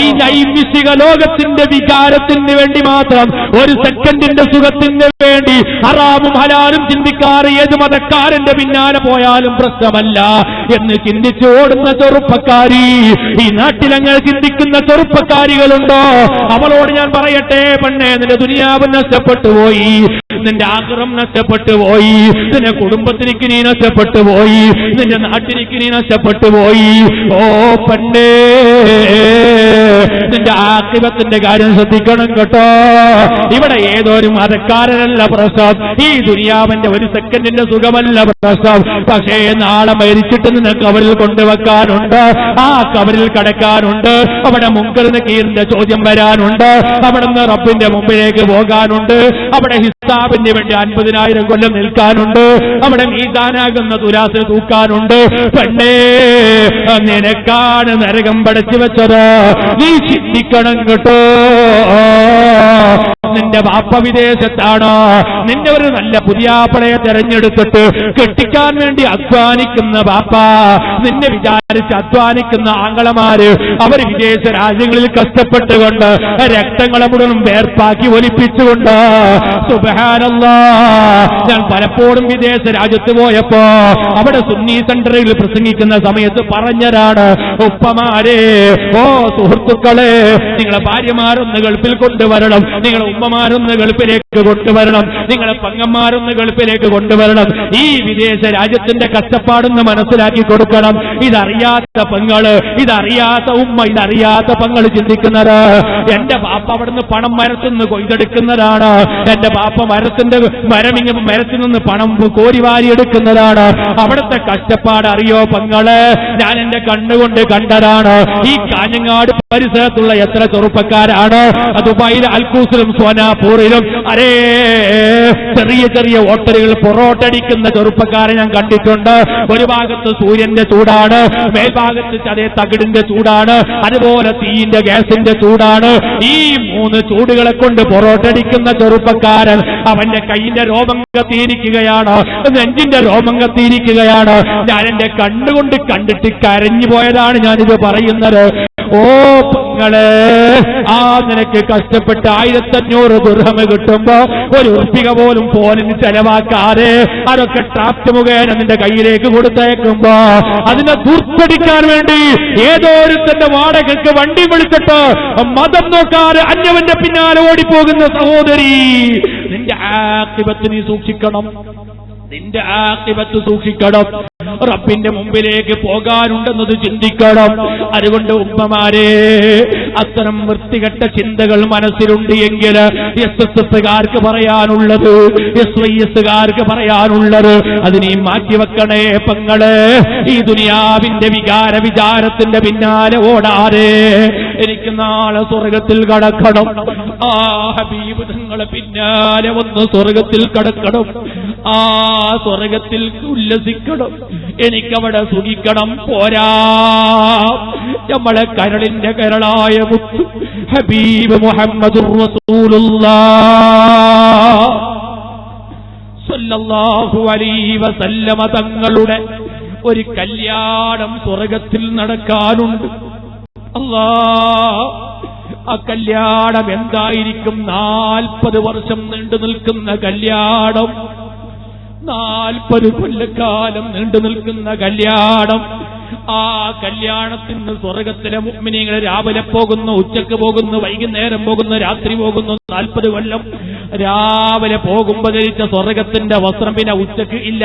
ഈ നൈമിഷിക ലോകത്തിന്റെ വികാരത്തിന് വേണ്ടി മാത്രം, ഒരു സെക്കൻഡിന്റെ സുഖത്തിന് വേണ്ടി ഹറാമും ഹലാലും ചിന്തിക്കാറ് ഏത് മതക്കാരന്റെ പിന്നാലെ പോയാലും പ്രശ്നമല്ല എന്ന് ചിന്തിച്ചു ഓടുന്ന ചെറുപ്പക്കാരി, ഈ നാട്ടിലങ്ങൾ ചിന്തിക്കുന്ന ചെറുപ്പക്കാരികളുണ്ടോ? അവളോട് ഞാൻ പറയട്ടെ, പെണ്ണേ, നിന്റെ ദുനിയാവ് നഷ്ടപ്പെട്ടു പോയി, നിന്റെ ആഗ്രഹം നഷ്ടപ്പെട്ടു പോയി, നിന്റെ കുടുംബത്തിലേക്ക് നീ നഷ്ടപ്പെട്ടു പോയി, നിന്റെ നാട്ടിലേക്ക് നീ നഷ്ടപ്പെട്ടു പോയി. ഓ പെണ്ണേ, നിന്റെ ആഖിറത്തിന്റെ കാര്യം ശ്രദ്ധിക്കണം കേട്ടോ. ഇവിടെ ഏതൊരു മതക്കാരനല്ല പ്രശ്നം, ഈ ദുനിയാവിന്റെ ഒരു സെക്കൻഡിന്റെ സുഖമല്ല പ്രശ്നം. പക്ഷേ നാളെ മരിച്ചിട്ട് നിന്നെ കബറിൽ കൊണ്ടുവെക്കാനുണ്ട്, ആ കബറിൽ കടക്കാനുണ്ട്, അവിടെ മുൻകർ നക്കീറിന്റെ ചോദ്യം വരാനുണ്ട്, അവിടെ നിന്ന് റബ്ബിന്റെ മുമ്പിലേക്ക് പോകാനുണ്ട്, അവിടെ ഹിസാബിന് വേണ്ടി 50,000 കൊല്ലം നിൽക്കാനുണ്ട്, അവിടെ മീസാനാകുന്ന തുലാസിൽ തൂക്കാനുണ്ട്. പെണ്ണേ, നിനക്കാണ് നരകം പടച്ചു വെച്ചത്, നീ ചിന്തിക്കണം കേട്ടോ. നിന്റെ വാപ്പ വിദേശത്താണ്, നിന്റെ ഒരു നല്ല പുതിയാപ്പളയെ തെരഞ്ഞെടുത്തിട്ട് കെട്ടിക്കാൻ വേണ്ടി അധ്വാനിക്കുന്ന വാപ്പ, നിന്നെ വിചാരിച്ച് അധ്വാനിക്കുന്ന ആങ്ങളമാര്, അവർ വിദേശ രാജ്യങ്ങളിൽ കഷ്ടപ്പെട്ടുകൊണ്ട് രക്തങ്ങളെ മുഴുവൻ വേർപ്പാക്കി ഒലിപ്പിച്ചുകൊണ്ട്. സുബ്ഹാനല്ലാഹ്, ഞാൻ പലപ്പോഴും വിദേശ രാജ്യത്ത് പോയപ്പോ അവിടെ സുന്നി സെന്ററിൽ പ്രസംഗിക്കുന്ന സമയത്ത് പറഞ്ഞതാണ്, ഉപ്പമാരെ, ഓ സുഹൃത്തുക്കളെ, നിങ്ങളെ ഭാര്യമാരൊന്ന് ഗൾഫിൽ കൊണ്ടുവരണം, നിങ്ങളെ ഉമ്മമാരൊന്ന് ഗൾഫിലേക്ക് കൊണ്ടുവരണം, നിങ്ങളെ പങ്ങന്മാരൊന്ന് ഗൾഫിലേക്ക് കൊണ്ടുവരണം, ഈ വിദേശ രാജ്യത്തിന്റെ കഷ്ടപ്പാടെന്ന് മനസ്സിലാക്കി കൊടുക്കണം. ഇതറിയാത്ത പെങ്ങള്, ഇതറിയാത്ത ഉമ്മ, ഇതറിയാത്ത പെങ്ങള് ചിന്തിക്കുന്നത് എന്റെ ബാപ്പ അവിടുന്ന് പണം മരത്തുനിന്ന് കൊയ്തെടുക്കുന്നതാണ്, എന്റെ ബാപ്പ മരത്തിൽ നിന്ന് പണം കോരിവാരി എടുക്കുന്നതാണ്. അവിടുത്തെ കഷ്ടപ്പാട് അറിയോ പെങ്ങള്? ഞാൻ എന്റെ കണ്ണുകൊണ്ട് കണ്ടതാണ്. ഈ കാഞ്ഞങ്ങാട് പരിസരത്തുള്ള എത്ര ചെറുപ്പക്കാരാണ് ദുബായിൽ അൽക്കൂസിലും സോനാപൂറിലും ചെറിയ ചെറിയ ഹോട്ടലുകൾ പൊറോട്ടടിക്കുന്ന ചെറുപ്പക്കാരെ ഞാൻ കണ്ടിട്ടുണ്ട്. ഒരു ഭാഗത്ത് സൂര്യന്റെ ചൂടാണ്, മേൽഭാഗത്ത് അതേ തകിടിന്റെ ചൂടാണ്, അതുപോലെ തീയിന്റെ ഗ്യാസിന്റെ ചൂടാണ്. ഈ 3 ചൂടുകളെ കൊണ്ട് പൊറോട്ടടിക്കുന്ന ചെറുപ്പക്കാരൻ അവന്റെ കൈയിന്റെ രോമം കത്തിയിരിക്കുകയാണ്, നെഞ്ചിന്റെ രോമം കത്തിയിരിക്കുകയാണ്. ഞാൻ എന്റെ കണ്ണുകൊണ്ട് കണ്ടിട്ട് കരഞ്ഞു പോയതാണ് ഞാനിത് പറയുന്നത്. ഓ പെങ്ങളെ, ആ നിനക്ക് കഷ്ടപ്പെട്ട് 1500 ദിർഹം കിട്ടുമ്പോ ഒരു ഉറുപ്പിക പോലും ഫോണിന് ചെലവാക്കാതെ അതൊക്കെ ട്രാഫ്റ്റ് മുഖേന നിന്റെ കയ്യിലേക്ക് കൊടുത്തേക്കുമ്പോ അതിനെ ദുർഘടിക്കാൻ വേണ്ടി ഏതോ ഒരുത്തന്റെ വാടകയ്ക്ക് വണ്ടി വിളിച്ചിട്ട് മതം നോക്കാതെ അന്യവന്റെ പിന്നാലെ ഓടിപ്പോകുന്ന സഹോദരി, നിന്റെ ആഖിബത്ത് നീ സൂക്ഷിക്കണം, നിന്റെ ആഖിബത്ത് സൂക്ഷിക്കണം. റബ്ബിന്റെ മുമ്പിലേക്ക് പോകാനുണ്ടെന്നത് ചിന്തിക്കണം. അതുകൊണ്ട് ഉമ്മമാരെ, അത്തരം വൃത്തികെട്ട ചിന്തകൾ മനസ്സിലുണ്ട് എങ്കിൽ SSകാർക്ക് പറയാനുള്ളത്, SYSകാർക്ക് പറയാനുള്ളത് അത് നീ മാറ്റിവെക്കണേ പെങ്ങള്. ഈ ദുനിയാവിന്റെ വിചാരത്തിന്റെ പിന്നാലെ ഓടാതെ എനിക്ക് നാളെ സ്വർഗത്തിൽ കടക്കണം, ആ ഹബീബ് തങ്ങളെ പിന്നാലെ ഒന്ന് സ്വർഗത്തിൽ കടക്കണം, ആ സ്വർഗത്തിൽ ഉല്ലസിക്കണം, എനിക്കവിടെ സുഖിക്കണം. പോരാ, നമ്മളെ കരളിന്റെ കരളായ മുത്ത് ഹബീബ് മുഹമ്മദുർ റസൂലുള്ളാഹ് സ്വല്ലല്ലാഹു അലൈഹി വസല്ലമ തങ്ങളുടെ ഒരു കല്യാണം സ്വർഗത്തിൽ നടക്കാനുണ്ട്. അല്ലാഹ്, ആ കല്യാണം എന്തായിരിക്കും? 40 വർഷം നീണ്ടു നിൽക്കുന്ന കല്യാണം, 40 കൊല്ലക്കാലം നീണ്ടു നിൽക്കുന്ന കല്യാണം. ആ കല്യാണത്തിന് സ്വർഗത്തിലെ മുഅ്മിനീങ്ങൾ രാവിലെ പോകുന്നു, ഉച്ചക്ക് പോകുന്നു, വൈകുന്നേരം പോകുന്നു, രാത്രി പോകുന്നു. 40 കൊല്ലം രാവിലെ പോകുമ്പോ ധരിച്ച സ്വർഗത്തിന്റെ വസ്ത്രം പിന്നെ ഉച്ചക്ക് ഇല്ല.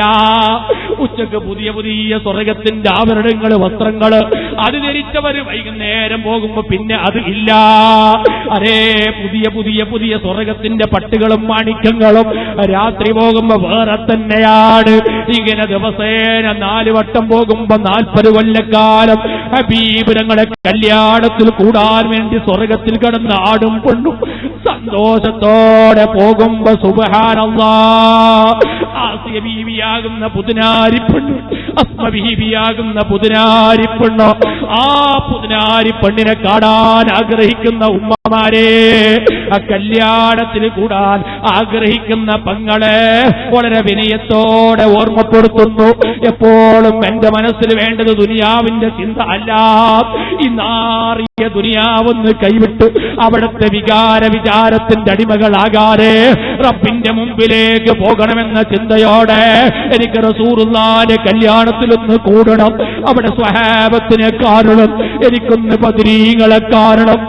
ഉച്ചക്ക് പുതിയ പുതിയ സ്വർഗത്തിന്റെ ആഭരണങ്ങൾ, വസ്ത്രങ്ങൾ അത് ധരിച്ചവര് വൈകുന്നേരം പോകുമ്പോ പിന്നെ അത് ഇല്ല. പുതിയ പുതിയ പുതിയ സ്വർഗത്തിന്റെ പട്ടുകളും മാണിക്യങ്ങളും രാത്രി പോകുമ്പോ വേറെ തന്നെയാണ്. ഇങ്ങനെ ദിവസേന 4 വട്ടം പോകുമ്പോ 40 കൊല്ലക്കാലം ഹബീബ് തങ്ങളെ കല്യാണത്തിൽ കൂടാൻ വേണ്ടി സ്വർഗത്തിൽ കിടന്ന് ആടും കൊണ്ടും സന്തോഷത്തോടെ പോകുമ്പോ സുബ്ഹാനല്ലാഹ്, ആസിയ ബീവിയാകുന്ന പുതുനാരിപ്പെണ്ണ്, അസ്മ ബീവിയാകുന്ന പുതുനാരിപ്പെണ്ണ്, ആ പുതുനാരിപ്പെണ്ണിനെ കാണാൻ ആഗ്രഹിക്കുന്ന ഉമ്മമാരെ, ആ കല്യാണത്തിൽ കൂടാൻ ആഗ്രഹിക്കുന്ന പെങ്ങളെ വളരെ വിനയത്തോടെ ഓർമ്മപ്പെടുത്തുന്നു. എപ്പോഴും എന്റെ മനസ്സിൽ വേണ്ടത് ദുനിയാവിന്റെ ചിന്ത അല്ല. ഈ നാറിയ ദുനിയാവൊന്ന് കൈവിട്ട് അവിടുത്തെ വിചാരത്തിന്റെ അടിമകളാകാതെ റബ്ബിന്റെ മുമ്പിലേക്ക് പോകണമെന്ന ചിന്തയോടെ എനിക്ക് റസൂലുള്ളാഹിന്റെ കല്യാണത്തിലൊന്ന് കൂടണം, അവിടെ സ്വഹാബത്തിനെ കാണണം, എനിക്കൊന്ന് ബദരീങ്ങളെ കാണണം,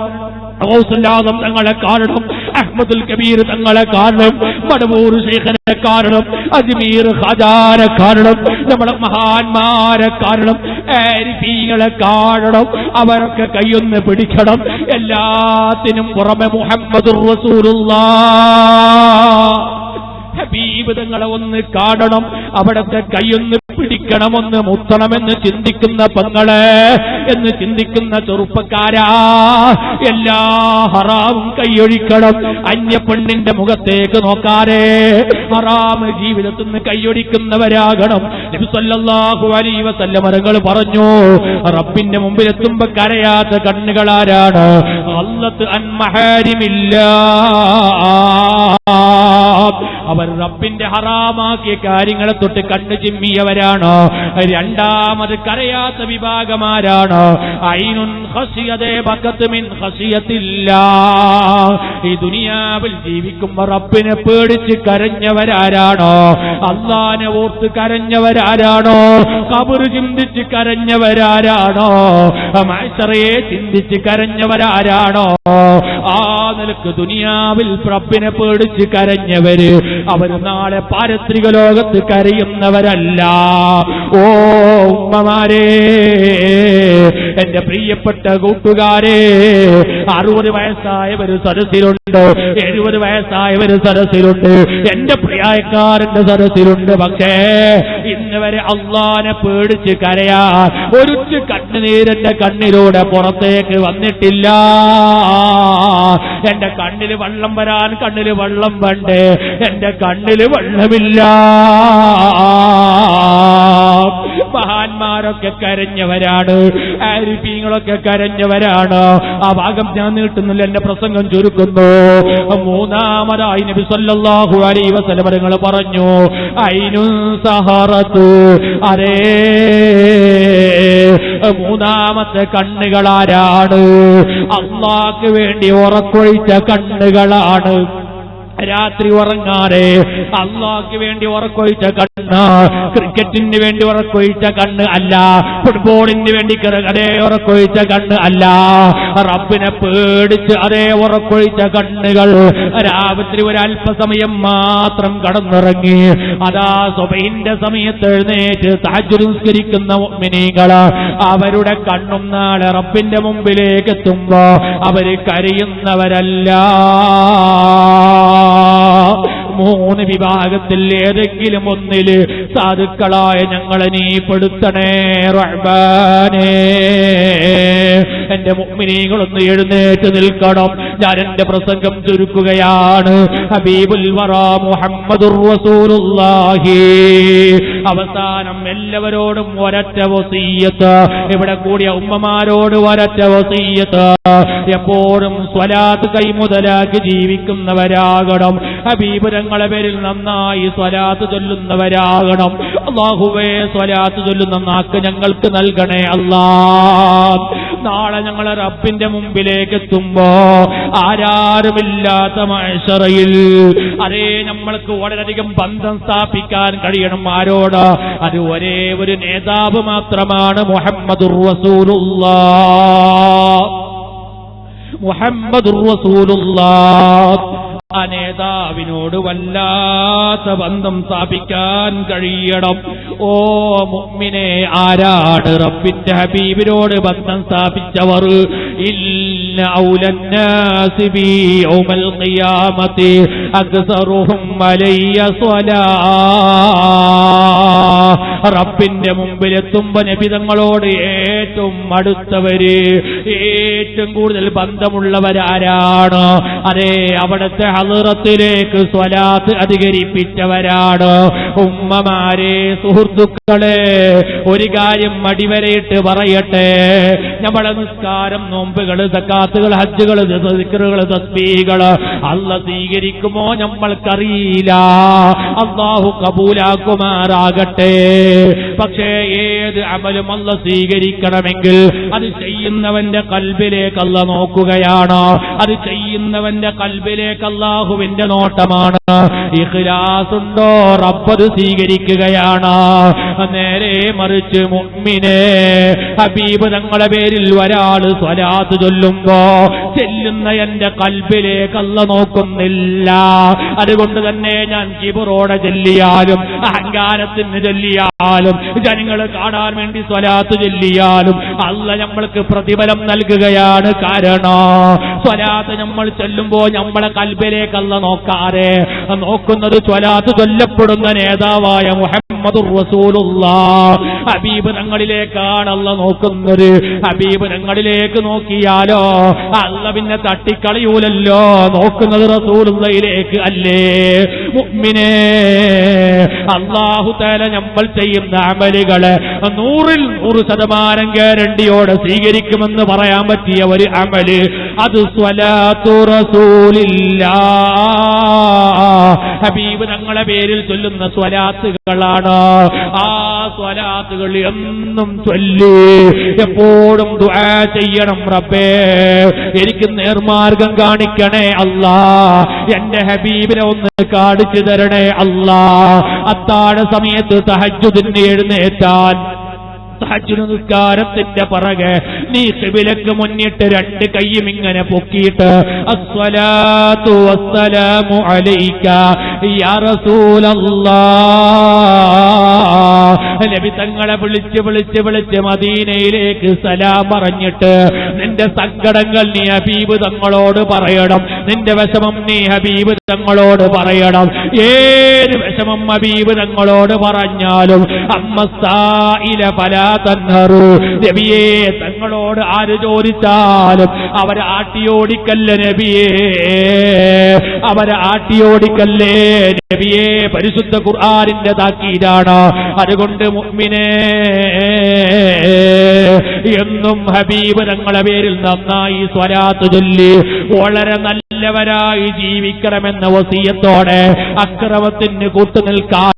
ഔസുല്ലാദം തങ്ങളെ കാണണം, അഹ്മദുൽ കബീർ തങ്ങളെ കാണണം, മടവൂർ ശൈഖിനെ കാണണം, അജ്മീർ ഖാജാനെ കാണണം, നമ്മുടെ മഹാന്മാരെ കാണണം, ആരിഫീങ്ങളെ കാണണം, അവരൊക്കെ കൈയൊന്ന് പിടിക്കണം. എല്ലാത്തിനും പുറമെ മുഹമ്മദുർ റസൂലുള്ളാഹ് ഹബീബ് തങ്ങളെ ഒന്ന് കാണണം, അവിടത്തെ കൈയൊന്ന് പിടിക്കണം, ഒന്ന് മുത്തണമെന്ന് ചിന്തിക്കുന്ന പെങ്ങളെ എന്ന് ചിന്തിക്കുന്ന ചെറുപ്പക്കാരാ, എല്ലാ ഹറാമും കൈയൊഴിക്കണം. അന്യ പെണ്ണിന്റെ മുഖത്തേക്ക് നോക്കാതെ ഹറാം ജീവിതത്തിൽ നിന്ന് കൈയൊഴിക്കുന്നവരാകണം. നബി സല്ലല്ലാഹു അലൈഹി വസല്ലം തങ്ങൾ പറഞ്ഞു, റബ്ബിന്റെ മുമ്പിൽ എത്തുമ്പോ കരയാത്ത കണ്ണുകളാരാണ്? അല്ലത്ത് അൻ മഹാരിമില്ലാ, അവർ റബ്ബിന്റെ ഹറാമാക്കിയ കാര്യങ്ങളെ തൊട്ട് കണ്ണു ചിമ്മിയവരാണ്. രണ്ടാമത് കരയാത്ത വിഭാഗമാരാണ്? ഐനുൻ ഖശിയതേ ബഖത് മിൻ ഖശിയത്തില്ലാ, ഈ ദുനിയാവിൽ ജീവിക്കുമ്പോൾ റബ്ബിനെ പേടിച്ച് കരഞ്ഞവരാരാണോ? അള്ളാനെ ഓർത്ത് കരഞ്ഞവരാരാണോ, ഖബർ ചിന്തിച്ച് കരഞ്ഞവരാരാണോ, മഹ്ശറയെ ചിന്തിച്ച് കരഞ്ഞവരാരാണോ, ആ നിലക്ക് ദുനിയാവിൽ റബ്ബിനെ പേടിച്ച് കരഞ്ഞവര് അവർ നാളെ പാരത്രിക ലോകത്ത് കരയുന്നവരല്ല. ഓ ഉമ്മമാരെ, എന്റെ പ്രിയപ്പെട്ട കൂട്ടുകാരെ, 60 വയസ്സായവര് സദസ്സിലുണ്ട്, 70 വയസ്സായവര് സദസ്സിലുണ്ട്, എന്റെ പ്രായക്കാരന്റെ സദസ്സിലുണ്ട്. പക്ഷേ ഇന്ന് വരെ അള്ളാനെ പേടിച്ച് കരയാൻ ഒരു കണ്ണുനീരെന്റെ കണ്ണിലൂടെ പുറത്തേക്ക് വന്നിട്ടില്ല. എന്റെ കണ്ണില് വെള്ളം വരാൻ കണ്ണില് വെള്ളം വേണ്ടേ, എന്റെ കണ്ണില് വെള്ളമില്ല. മഹാന്മാരൊക്കെ കരഞ്ഞവരാണ്, ആരിഫീങ്ങളൊക്കെ കരഞ്ഞവരാണ്. ആ ഭാഗം ഞാൻ നീട്ടുന്നില്ല, എന്റെ പ്രസംഗം ചുരുക്കുന്നു. മൂന്നാമതായി നബി സല്ലല്ലാഹു അലൈഹി വസല്ലം തങ്ങൾ പറഞ്ഞു, ഐനു സഹറത്തു, അതേ മൂന്നാമത്തെ കണ്ണുകളാരാണ്? അല്ലാഹുവിന് വേണ്ടി ഉറക്കൊഴിച്ച കണ്ണുകളാണ്. രാത്രി ഉറങ്ങാതെ അല്ലാഹുവിന് വേണ്ടി ഉറക്കൊഴിച്ച കണ്ണ്, ക്രിക്കറ്റിന് വേണ്ടി ഉറക്കൊഴിച്ച കണ്ണ് അല്ല, ഫുട്ബോളിന് വേണ്ടി അതേ ഉറക്കൊഴിച്ച കണ്ണ് അല്ല, റബ്ബിനെ പേടിച്ച് അതേ ഉറക്കൊഴിച്ച കണ്ണുകൾ. രാത്രി ഒരല്പസമയം മാത്രം കടന്നിറങ്ങി അതാ സുബഹിന്റെ സമയത്ത് എഴുന്നേറ്റ് തഹജ്ജുദ് നിസ്കരിക്കുന്ന മുഅ്മിനീങ്ങൾ, അവരുടെ കണ്ണും നാളെ റബ്ബിന്റെ മുമ്പിലേക്ക് എത്തുമ്പോ അവര് കരയുന്നവരല്ല. 3 വിഭാഗത്തിൽ ഏതെങ്കിലും ഒന്നില് സാധുക്കളായ ഞങ്ങളെ നീ പെടുത്തണേ റഹ്മാനേ. എന്റെ മുഅ്മിനീങ്ങളൊന്ന് എഴുന്നേറ്റ് നിൽക്കണം. ഞാൻ എന്റെ പ്രസംഗം ചുരുക്കുകയാണ്. ഹബീബുൽ വറാ മുഹമ്മദുർ റസൂലുള്ളാഹി. അവസാനം എല്ലാവരോടും ഒരൊറ്റ വസിയ്യത്ത്, ഇവിടെ കൂടിയ ഉമ്മമാരോട് ഒരൊറ്റ വസിയ്യത്ത്, എപ്പോഴും സ്വലാത്ത് കൈമുതലാക്കി ജീവിക്കുന്നവരാകണം. ഹബീബ് തങ്ങളുടെ പേരിൽ നന്നായി സ്വലാത്ത് ചൊല്ലുന്നവരാകണം. അല്ലാഹുവേ, സ്വലാത്ത് ചൊല്ലുന്ന നാക്ക് ഞങ്ങൾക്ക് നൽകണേ അല്ലാഹ്. നാളെ ഞങ്ങളെ റബ്ബിന്റെ മുമ്പിലേക്ക് എത്തുമ്പോ ആരാരുമില്ലാത്ത മഹ്ശറയിൽ അതേ നമ്മൾക്ക് വളരെയധികം ബന്ധം സ്ഥാപിക്കാൻ കഴിയണം. ആരോട്? അത് ഒരേ ഒരു നേതാവ് മാത്രമാണ്, മുഹമ്മദുർ റസൂലുള്ളാഹ്. മുഹമ്മദുർ റസൂലുള്ളാഹ്. ആ നേതാവിനോട് വല്ലാത്ത ബന്ധം സ്ഥാപിക്കാൻ കഴിയണം. ഓ മുഅ്മിനെ, ആരാണ് റബ്ബിന്റെ ഹബീബിനോട് ബന്ധം സ്ഥാപിച്ചവർ? ഇന്ന ഔലന്നാസി ബി യൗമൽ ഖിയാമത്തി അക്സറുഹും അലയ്യ സ്വലാ. റബ്ബിന്റെ മുമ്പിലെത്തുമ്പോ നബി തങ്ങളോട് ഏറ്റവും അടുത്തവര്, ഏറ്റവും കൂടുതൽ ബന്ധമുള്ളവരാരാണ്? അതേ അവിടുത്തെ ഹളറത്തിലേക്ക് സ്വലാത്ത് അധികരിപ്പിച്ചവരാണ്. ഉമ്മമാരെ, സുഹൃത്തുക്കളെ, ഒരു കാര്യം അടിവരയിട്ട് പറയട്ടെ. നമ്മളെ നിസ്കാരം, നോമ്പുകള്, സക്കാത്തുകൾ, ഹജ്ജുകള്, ദിക്റുകള്, തസ്ബീഹുകള് അല്ലാഹ് സ്വീകരിക്കുമോ നമ്മൾക്കറിയില്ല. അല്ലാഹു കബൂലാക്കുമാറാകട്ടെ. പക്ഷേ ഏത് അമലും അല്ലാഹ് സ്വീകരിക്കണമെങ്കിൽ അത് ചെയ്യുന്നവന്റെ കൽബിലേക്ക് അല്ലാഹ് നോക്കുകയാണ്. അത് ചെയ്യുന്നവന്റെ കൽബിലേക്ക് അല്ലാഹുവിന്റെ നോട്ടമാണ്. ഇഖ്ലാസ് ഉണ്ടോ, റബ്ബ് സ്വീകരിക്കുകയാണ്. നേരെ മറിച്ച് മുഅ്മിനെ, ഹബീബ് തങ്ങളുടെ പേരിൽ ഒരാൾ സ്വലാത്ത് ചൊല്ലുമ്പോ ചെല്ലുന്ന എന്റെ കൽബിലേക്ക് അല്ലാഹ് നോക്കുന്നില്ല. അതുകൊണ്ട് തന്നെ ഞാൻ കിബറോടെ ചൊല്ലിയാലും അഹങ്കാരത്തിന് ചൊല്ലിയാലും ജനങ്ങൾ കാണാൻ വേണ്ടി സ്വലാത്ത് ചൊല്ലിയാലും അല്ലാഹ് നമ്മൾക്ക് പ്രതിഫലം നൽകുകയാണ്. കാരണം സ്വലാത്ത് നമ്മൾ ചൊല്ലുമ്പോ നമ്മളെ കൽബിലേക്ക് അല്ലാഹ് നോക്കാതെ നോക്കുന്നത് സ്വലാത്ത് ചൊല്ലപ്പെടുന്ന നേതാവായ മുഹമ്മദുർ റസൂലുള്ളാഹ് ഹബീബ് തങ്ങളിലേക്കാണ് അല്ലാഹ് നോക്കുന്നത്. ഹബീബ് തങ്ങളിലേക്ക് നോക്കിയാലോ അല്ലാഹ് പിന്നെ തട്ടിക്കളയൂലല്ലോ. നോക്കുന്നത് റസൂലുള്ളാഹിലേക്ക് അല്ലേ? മുഅ്മിനേ, അല്ലാഹു തആല നമ്മൾ ചെയ്യുന്ന അമലുകളെ 100% ഗ്യാരണ്ടിയോടെ സ്വീകരിക്കുമെന്ന് പറയാൻ പറ്റിയ ഒരു അമല് അത് സ്വലാത്തു റസൂലില്ലാഹ്, ഹബീബ് തങ്ങളുടെ പേരിൽ ചൊല്ലുന്ന സ്വലാത്തുകളാണ്. ആ സ്വലാത്തുകൾ എന്നും ചൊല്ലി എപ്പോഴും ദുആ ചെയ്യണം. റബ്ബേ എനിക്ക് നേർമാർഗം കാണിക്കണേ അല്ലാ, എന്റെ ഹബീബിനെ ഒന്ന് കാണിച്ചു തരണേ അല്ലാ. അത്താഴ സമയത്ത് തഹജ്ജുദിന് എഴുന്നേറ്റാൻ തഹജ്ജുദ് നിസ്കാരത്തിന്റെ പിറകെ നീ ഖിബിലക്ക് മുന്നിട്ട് രണ്ട് കൈയും ഇങ്ങനെ പൊക്കിയിട്ട് അസ്സലാത്തു വസ്സലാമു അലൈക യാ റസൂലല്ലാഹ്, നബി തങ്ങളെ വിളിച്ച് വിളിച്ച് വിളിച്ച് മദീനയിലേക്ക് സലാം പറഞ്ഞിട്ട് നിന്റെ സങ്കടങ്ങൾ നീ ഹബീബ് തങ്ങളോട് പറയണം, നിന്റെ വിഷമം നീ ഹബീബ് തങ്ങളോട് പറയണം. ഏത് വിഷമം ഹബീബ് തങ്ങളോട് പറഞ്ഞാലും അമ്മസായില ഫലാ തൻഹറു, നബിയേ തങ്ങളോട് ആര് ചോദിച്ചാലും അവരെ ആട്ടിയോടിക്കല്ല നബിയേ, അവരെ ആട്ടിയോടിക്കല്ലേ നബിയേ. പരിശുദ്ധ ഖുർആനിന്റെ താക്കീതാണ്. അതുകൊണ്ട് മുഅ്മിനേ എന്നും ഹബീബ് തങ്ങളുടെ പേരിൽ നന്നായി സ്വലാത്ത് ചൊല്ലി വളരെ നല്ലവരായി ജീവിക്കണമെന്ന വസിയത്തോടെ അക്രമത്തിന് കൂട്ടുനിൽക്കാൻ